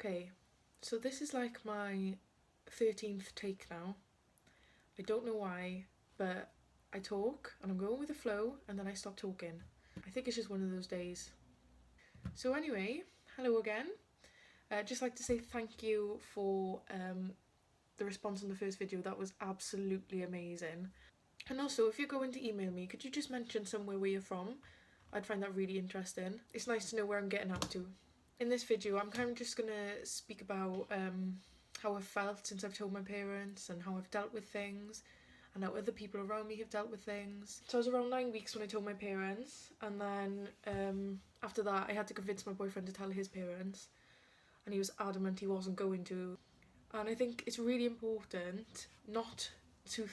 Okay, so this is like my 13th take now. I don't know why, but I talk and I'm going with the flow and then I stop talking. I think it's just one of those days. So anyway, hello again. I'd just like to say thank you for the response on the first video. That was absolutely amazing. And also, if you're going to email me, could you just mention somewhere where you're from? I'd find that really interesting. It's nice to know where I'm getting up to. In this video, I'm kind of just going to speak about how I've felt since I've told my parents and how I've dealt with things and how other people around me have dealt with things. So I was around 9 weeks when I told my parents, and then after that I had to convince my boyfriend to tell his parents, and he was adamant he wasn't going to. And I think it's really important not to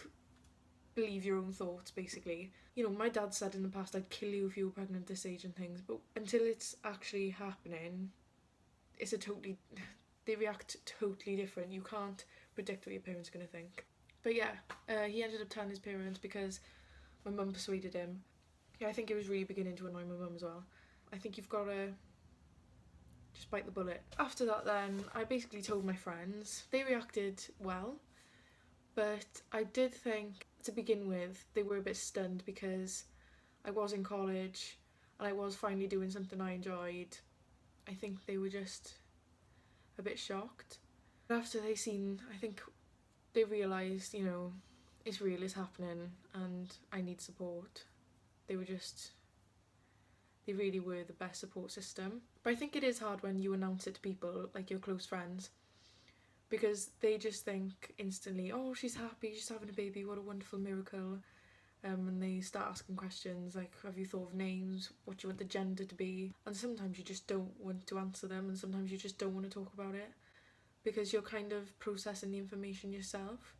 believe your own thoughts, basically. You know, my dad said in the past, I'd kill you if you were pregnant at this age and things, but until it's actually happening, they react totally different. You can't predict what your parents are going to think. But yeah, he ended up telling his parents because my mum persuaded him. Yeah, I think it was really beginning to annoy my mum as well. I think you've got to just bite the bullet. After that then, I basically told my friends. They reacted well, but I did think, to begin with, they were a bit stunned because I was in college and I was finally doing something I enjoyed. I think they were just a bit shocked. But after they seen, I think they realised, you know, it's real, it's happening and I need support. They really were the best support system. But I think it is hard when you announce it to people, like your close friends, because they just think instantly, oh, she's happy, she's having a baby, what a wonderful miracle. And they start asking questions like, have you thought of names? What do you want the gender to be? And sometimes you just don't want to answer them, and sometimes you just don't want to talk about it because you're kind of processing the information yourself.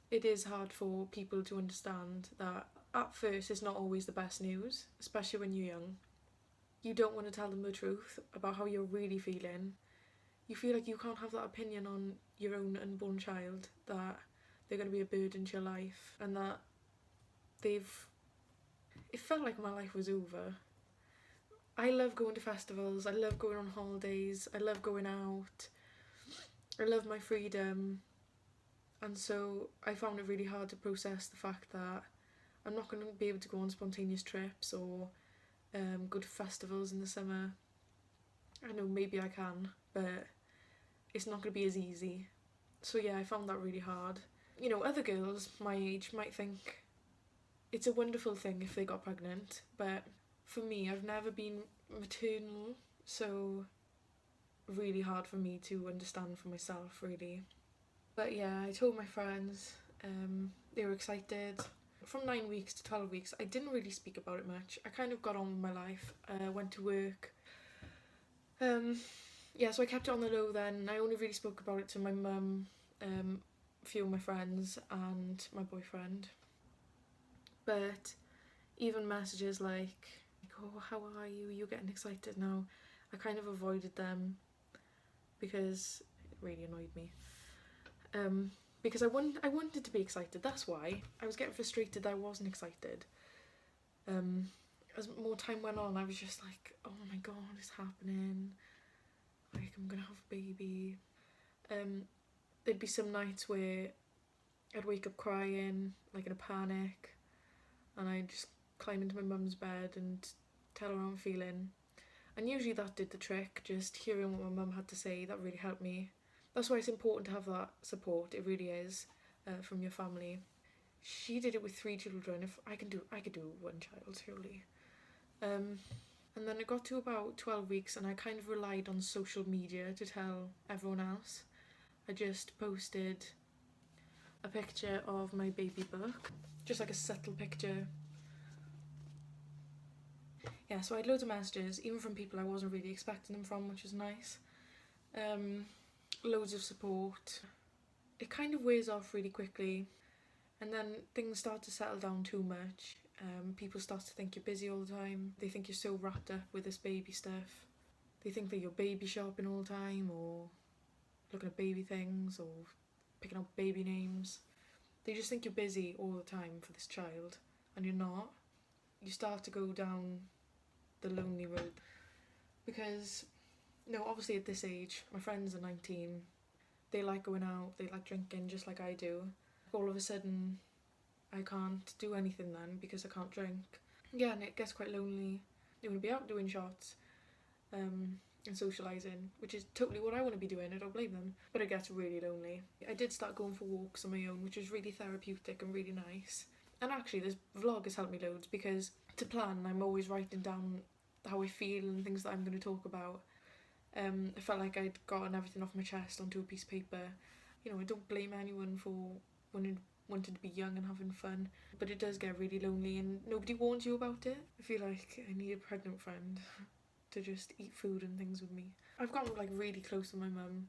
It is hard for people to understand that at first it's not always the best news, especially when you're young. You don't want to tell them the truth about how you're really feeling. You feel like you can't have that opinion on your own unborn child, that they're going to be a burden to your life, and that it felt like my life was over. I love going to festivals, I love going on holidays, I love going out, I love my freedom, and so I found it really hard to process the fact that I'm not going to be able to go on spontaneous trips or go to festivals in the summer. I know maybe I can, but it's not going to be as easy. So yeah, I found that really hard. You know, other girls my age might think it's a wonderful thing if they got pregnant, but for me, I've never been maternal, so really hard for me to understand for myself, really. But yeah, I told my friends, they were excited. From 9 weeks to 12 weeks, I didn't really speak about it much. I kind of got on with my life, went to work. Yeah, so I kept it on the low then. I only really spoke about it to my mum, a few of my friends and my boyfriend. But even messages like, oh, how are you? You're getting excited now. I kind of avoided them because it really annoyed me. Because I wanted to be excited, that's why. I was getting frustrated that I wasn't excited. As more time went on, I was just like, oh my god, it's happening. Like, I'm gonna have a baby. There'd be some nights where I'd wake up crying, like in a panic, and I'd just climb into my mum's bed and tell her how I'm feeling. And usually that did the trick, just hearing what my mum had to say, that really helped me. That's why it's important to have that support, it really is, from your family. She did it with 3 children. If I could do 1 child, surely. And then it got to about 12 weeks and I kind of relied on social media to tell everyone else. I just posted a picture of my baby book, just like a subtle picture. Yeah, so I had loads of messages, even from people I wasn't really expecting them from, which was nice. Loads of support. It kind of wears off really quickly, and then things start to settle down too much. People start to think you're busy all the time. They think you're so wrapped up with this baby stuff. They think that you're baby shopping all the time, or looking at baby things, or picking out baby names. They just think you're busy all the time for this child, and you're not. You start to go down the lonely road, because No, obviously at this age, my friends are 19, they like going out, they like drinking just like I do. All of a sudden, I can't do anything then because I can't drink. Yeah, and it gets quite lonely. You want to be out doing shots and socialising, which is totally what I want to be doing, I don't blame them. But it gets really lonely. I did start going for walks on my own, which was really therapeutic and really nice. And actually, this vlog has helped me loads because to plan, I'm always writing down how I feel and things that I'm going to talk about. I felt like I'd gotten everything off my chest onto a piece of paper. You know, I don't blame anyone for wanting to be young and having fun, but it does get really lonely and nobody warns you about it. I feel like I need a pregnant friend to just eat food and things with me. I've gotten like really close with my mum.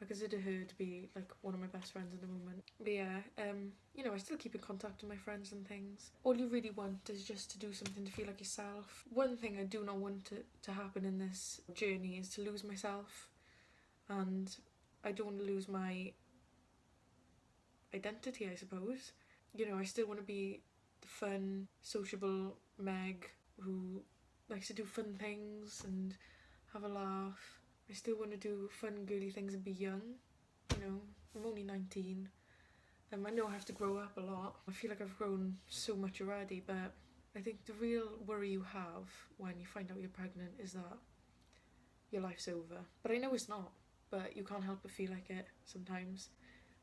I consider her to be like one of my best friends at the moment. But yeah, you know, I still keep in contact with my friends and things. All you really want is just to do something to feel like yourself. One thing I do not want to happen in this journey is to lose myself, and I don't want to lose my identity, I suppose. You know, I still want to be the fun, sociable Meg who likes to do fun things and have a laugh. I still want to do fun, girly things and be young. You know, I'm only 19. I know I have to grow up a lot. I feel like I've grown so much already, but I think the real worry you have when you find out you're pregnant is that your life's over. But I know it's not, but you can't help but feel like it sometimes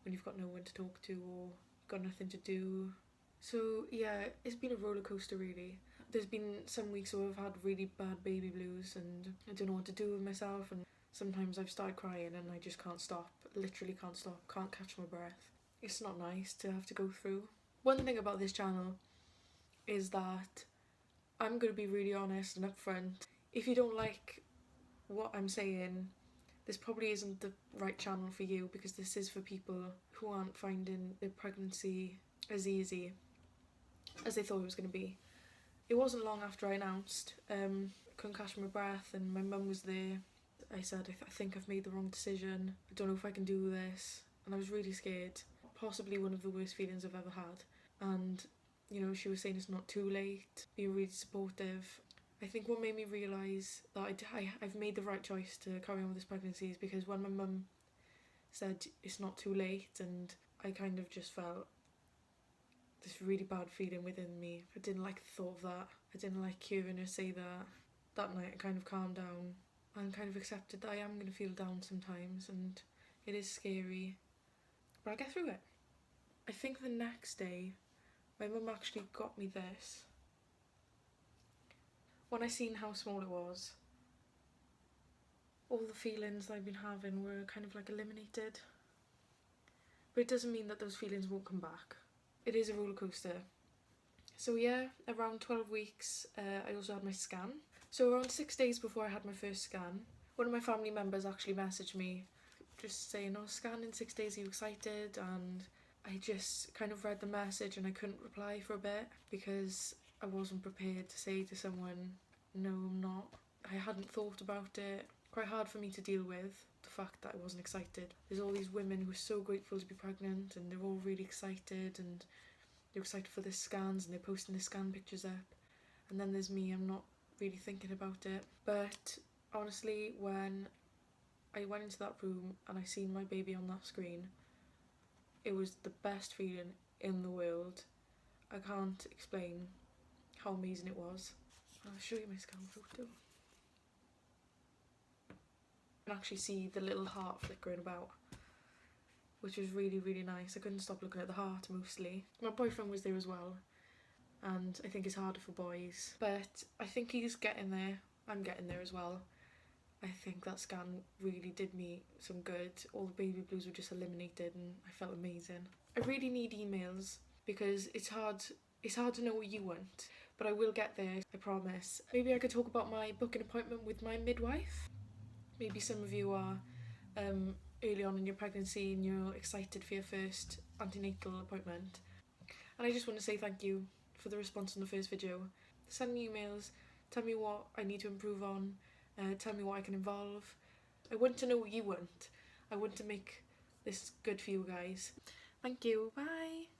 when you've got no one to talk to or got nothing to do. So yeah, it's been a roller coaster really. There's been some weeks where I've had really bad baby blues and I don't know what to do with myself, and sometimes I've started crying and I just can't stop, literally can't stop, can't catch my breath. It's not nice to have to go through. One thing about this channel is that I'm going to be really honest and upfront. If you don't like what I'm saying, this probably isn't the right channel for you, because this is for people who aren't finding their pregnancy as easy as they thought it was going to be. It wasn't long after I announced, couldn't catch my breath and my mum was there. I said, I think I've made the wrong decision. I don't know if I can do this. And I was really scared. Possibly one of the worst feelings I've ever had. And, you know, she was saying it's not too late, being really supportive. I think what made me realise that I've made the right choice to carry on with this pregnancy is because when my mum said it's not too late, and I kind of just felt this really bad feeling within me. I didn't like the thought of that. I didn't like hearing her say that. That night I kind of calmed down and kind of accepted that I am going to feel down sometimes and it is scary, but I'll get through it. I think the next day my mum actually got me this. When I seen how small it was, all the feelings I've been having were kind of like eliminated. But it doesn't mean that those feelings won't come back. It is a roller coaster. So yeah, around 12 weeks I also had my scan. So around 6 days before I had my first scan, one of my family members actually messaged me just saying, oh, scan in 6 days, are you excited? And I just kind of read the message and I couldn't reply for a bit because I wasn't prepared to say to someone, no, I'm not. I hadn't thought about it. Quite hard for me to deal with, the fact that I wasn't excited. There's all these women who are so grateful to be pregnant and they're all really excited and they're excited for their scans and they're posting their scan pictures up. And then there's me, I'm not really thinking about it. But honestly, when I went into that room and I seen my baby on that screen, it was the best feeling in the world. I can't explain how amazing it was. I'll show you my scan photo. You can actually see the little heart flickering about, which was really, really nice. I couldn't stop looking at the heart mostly. My boyfriend was there as well, and I think it's harder for boys, but I think he's getting there. I'm getting there as well. I think that scan really did me some good. All the baby blues were just eliminated and I felt amazing. I really need emails because it's hard to know what you want, but I will get there, I promise. Maybe I could talk about my booking appointment with my midwife. Maybe some of you are early on in your pregnancy and you're excited for your first antenatal appointment. And I just want to say thank you for the response on the first video. Send me emails, tell me what I need to improve on, tell me what I can involve. I want to know what you want. I want to make this good for you guys. Thank you, bye!